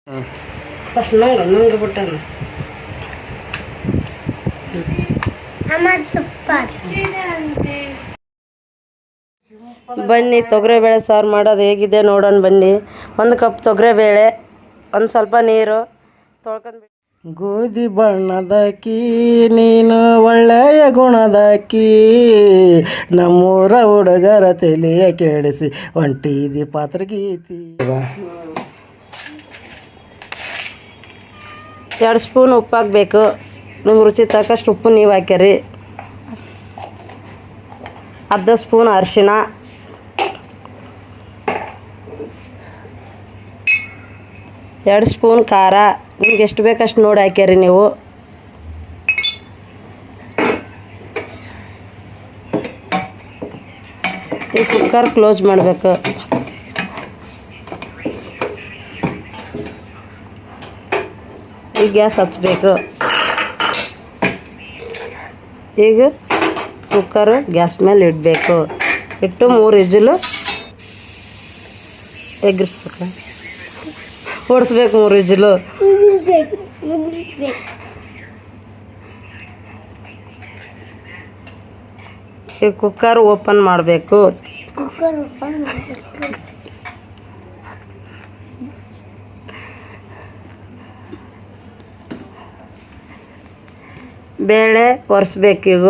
First ನಂಗೆ ಬಿಟ್ಟನು ಬನ್ನಿ ತೊಗರಿಬೇಳೆ ಸಾರು ಮಾಡೋದು ಹೇಗಿದೆ ನೋಡೋಣ ಬನ್ನಿ. 1 ಕಪ್ ತೊಗರಿಬೇಳೆ, ಒಂದು ಸ್ವಲ್ಪ ನೀರು ತೊಳ್ಕೊಂಡು. ಗೋಧಿ ಬಣ್ಣದಕ್ಕಿ ನೀನು ಒಳ್ಳೆಯ ಗುಣದಕ್ಕಿ, ನಮ್ಮೂರ ಹುಡುಗರ ತಲೆಯ ಕೆಡಿಸಿ ಹೊಂಟಿದಿ ಪಾತ್ರಗೀತಿ. 2 ಸ್ಪೂನ್ ಉಪ್ಪು ಹಾಕಬೇಕು. ನಿಮ್ಗೆ ರುಚಿ ತಕ್ಕಷ್ಟು ಉಪ್ಪು ನೀವು ಹಾಕ್ಯಾರಿ. 1/2 ಸ್ಪೂನ್ ಅರಿಶಿಣ, 2 ಸ್ಪೂನ್ ಖಾರ, ನಿಮ್ಗೆ ಎಷ್ಟು ಬೇಕಷ್ಟು ನೋಡಿ ಹಾಕ್ಯಾರಿ ನೀವು. ಈ ಕುಕ್ಕರ್ ಕ್ಲೋಸ್ ಮಾಡಬೇಕು. ಈಗ ಗ್ಯಾಸ್ ಹಚ್ಚಬೇಕು. ಈಗ ಕುಕ್ಕರು ಗ್ಯಾಸ್ ಮೇಲೆ ಇಡಬೇಕು. ಇಟ್ಟು 3 ವಿಜಿಲು ಎಗ್ಗಿಸ್ಬೇಕು. ಹೊಡಿಸ್ಬೇಕು 3 ವಿಜಿಲು. ಈ ಕುಕ್ಕರ್ ಓಪನ್ ಮಾಡಬೇಕು. ಬೇಳೆ ಒರೆಸ್ಬೇಕೀಗ.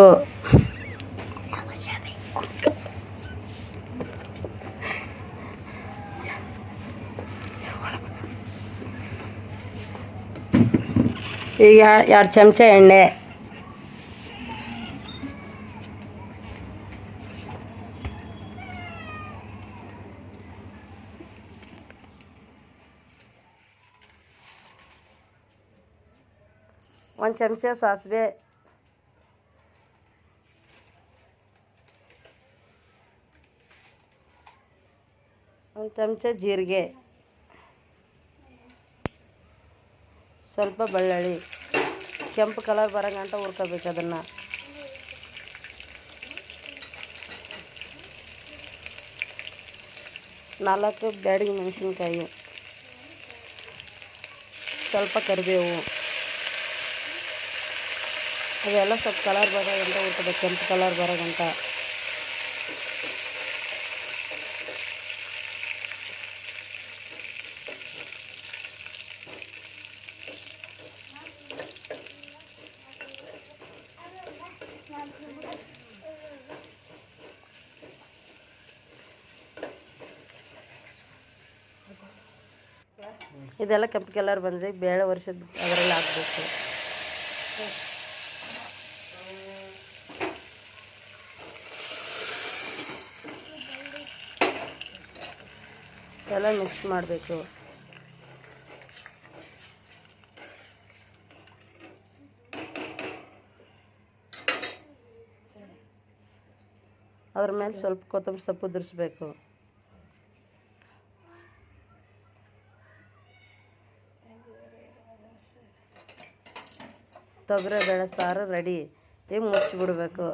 ಈಗ 2 ಚಮಚ ಎಣ್ಣೆ, ಒಂದು ಚಮಚ ಸಾಸಿವೆ, 1 ಚಮಚ ಜೀರಿಗೆ, ಸ್ವಲ್ಪ ಬೆಳ್ಳುಳ್ಳಿ. ಕೆಂಪು ಕಲರ್ ಬರೋಂಗಂಟ ಹುರ್ಕೋಬೇಕು ಅದನ್ನು. ನಾಲ್ಕು ಬ್ಯಾಡಗಿ ಮೆಣಸಿನ್ಕಾಯಿ, ಸ್ವಲ್ಪ ಕರಿಬೇವು. ಅವೆಲ್ಲ ಸ್ವಲ್ಪ ಕಲರ್ ಬರೋಗಂಟ ಹುರ್ಕೋಬೇಕು, ಕೆಂಪು ಕಲರ್ ಬರೋಗಂಟ. ಇದೆಲ್ಲ ಕೆಂಪು ಕಲರ್ ಬಂದಿದೆ. ಬೇಳೆ ಒರೆಸಿದ್ದು ಅದರಲ್ಲಿ ಹಾಕಬೇಕು. ಎಲ್ಲ ಮಿಕ್ಸ್ ಮಾಡಬೇಕು. ಅದ್ರ ಮೇಲೆ ಸ್ವಲ್ಪ ಕೊತ್ತಂಬರಿ ಸೊಪ್ಪು ಉದುರಿಸ್ಬೇಕು. ತೊಗರಿಬೇಳೆ ಸಾರು ರೆಡಿ. ಈಗ ಮುಚ್ಚಿಬಿಡ್ಬೇಕು.